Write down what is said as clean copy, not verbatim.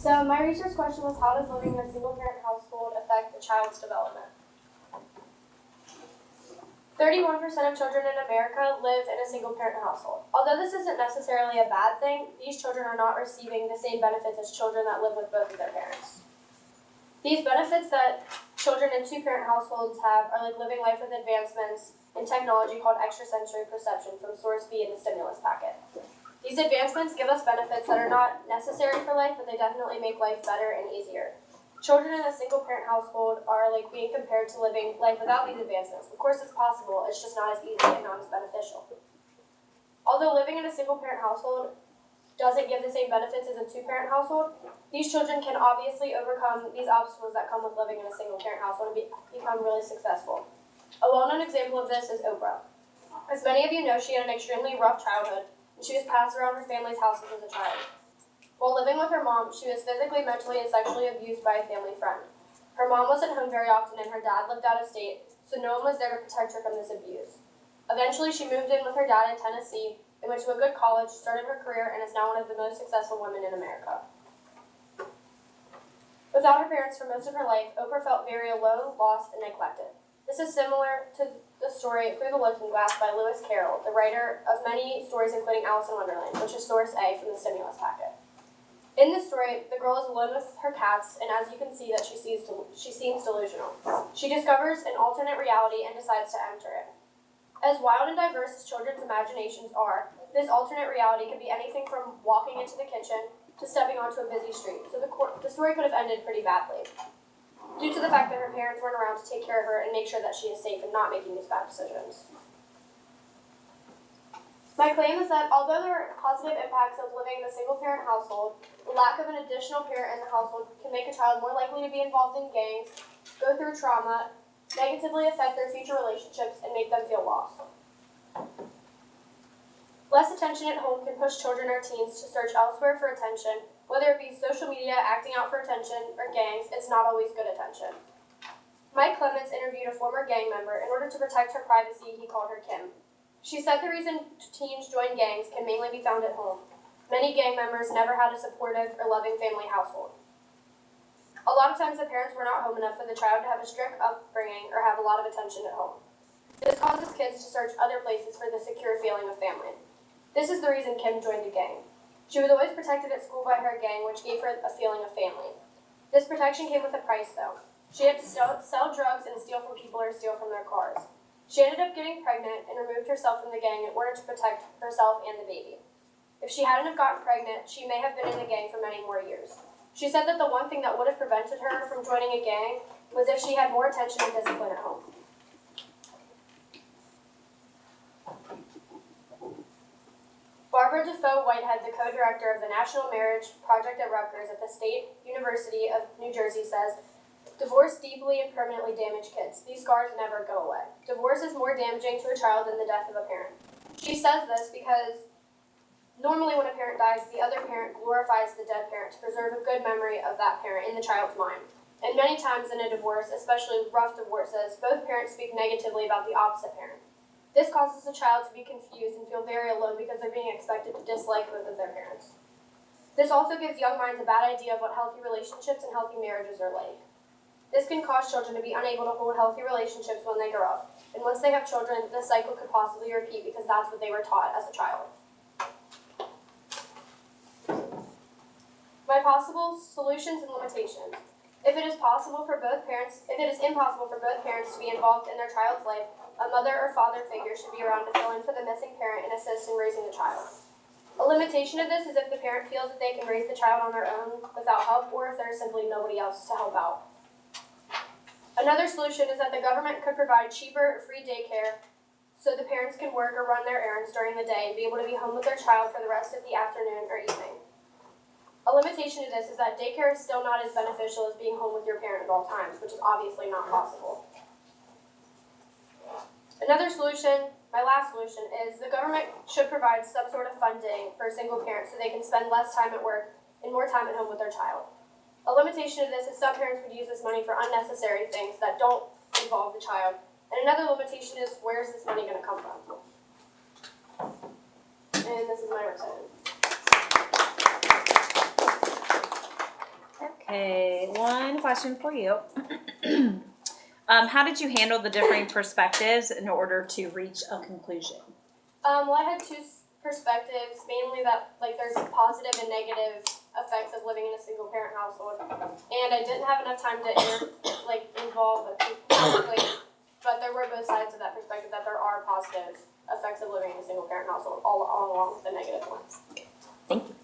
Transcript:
So my research question was, how does living in a single-parent household affect the child's development? 31% of children in America live in a single-parent household. Although this isn't necessarily a bad thing, these children are not receiving the same benefits as children that live with both of their parents. These benefits that children in two-parent households have are like living life with advancements in technology called extrasensory perception from source B in the stimulus packet. These advancements give us benefits that are not necessary for life, but they definitely make life better and easier. Children in a single-parent household are like being compared to living life without these advancements. Of course, it's possible, it's just not as easy and not as beneficial. Although living in a single-parent household doesn't give the same benefits as a two-parent household, these children can obviously overcome these obstacles that come with living in a single-parent household and become really successful. A well-known example of this is Oprah. As many of you know, she had an extremely rough childhood, and she was passed around her family's houses as a child. While living with her mom, she was physically, mentally, and sexually abused by a family friend. Her mom wasn't home very often, and her dad lived out of state, so no one was there to protect her from this abuse. Eventually, she moved in with her dad in Tennessee, and went to a good college, started her career, and is now one of the most successful women in America. Without her parents for most of her life, Oprah felt very alone, lost, and neglected. This is similar to the story Through the Looking Glass by Lewis Carroll, the writer of many stories including Alice in Wonderland, which is source A from the stimulus packet. In this story, the girl is alone with her cats, and as you can see that she seems delusional. She discovers an alternate reality and decides to enter it. As wild and diverse as children's imaginations are, this alternate reality could be anything from walking into the kitchen to stepping onto a busy street, so the story could have ended pretty badly, due to the fact that her parents weren't around to take care of her and make sure that she is safe and not making these bad decisions. My claim is that although there are positive impacts of living in a single-parent household, the lack of an additional parent in the household can make a child more likely to be involved in gangs, go through trauma, negatively affect their future relationships, and make them feel lost. Less attention at home can push children or teens to search elsewhere for attention, whether it be social media, acting out for attention, or gangs. It's not always good attention. Mike Clements interviewed a former gang member. In order to protect her privacy, he called her Kim. She said the reason teens join gangs can mainly be found at home. Many gang members never had a supportive or loving family household. A lot of times the parents were not home enough for the child to have a strict upbringing or have a lot of attention at home. This causes kids to search other places for the secure feeling of family. This is the reason Kim joined a gang. She was always protected at school by her gang, which gave her a feeling of family. This protection came with a price, though. She had to sell drugs and steal from people or steal from their cars. She ended up getting pregnant and removed herself from the gang in order to protect herself and the baby. If she hadn't have gotten pregnant, she may have been in the gang for many more years. She said that the one thing that would have prevented her from joining a gang was if she had more attention and discipline at home. Barbara Defoe Whitehead, the co-director of the National Marriage Project at Rutgers at the State University of New Jersey, says, "Divorce deeply and permanently damage kids. These scars never go away. Divorce is more damaging to a child than the death of a parent." She says this because normally when a parent dies, the other parent glorifies the dead parent to preserve a good memory of that parent in the child's mind. And many times in a divorce, especially rough divorces, both parents speak negatively about the opposite parent. This causes the child to be confused and feel very alone because they're being expected to dislike both of their parents. This also gives young minds a bad idea of what healthy relationships and healthy marriages are like. This can cause children to be unable to hold healthy relationships when they grow up. And once they have children, this cycle could possibly repeat because that's what they were taught as a child. My possible solutions and limitations. If it is impossible for both parents to be involved in their child's life, a mother or father figure should be around to fill in for the missing parent and assist in raising the child. A limitation of this is if the parent feels that they can raise the child on their own without help, or if there is simply nobody else to help out. Another solution is that the government could provide cheaper, free daycare so the parents can work or run their errands during the day and be able to be home with their child for the rest of the afternoon or evening. A limitation to this is that daycare is still not as beneficial as being home with your parent at all times, which is obviously not possible. Another solution, my last solution, is the government should provide some sort of funding for single parents so they can spend less time at work and more time at home with their child. A limitation to this is some parents would use this money for unnecessary things that don't involve the child. And another limitation is, where is this money going to come from? And this is my recital. Okay, one question for you. How did you handle the differing perspectives in order to reach a conclusion? Well, I had two perspectives, mainly that like there's positive and negative effects of living in a single parent household, and I didn't have enough time to involve a conflict, but there were both sides of that perspective that there are positive effects of living in a single parent household, all along with the negative ones. Thank you.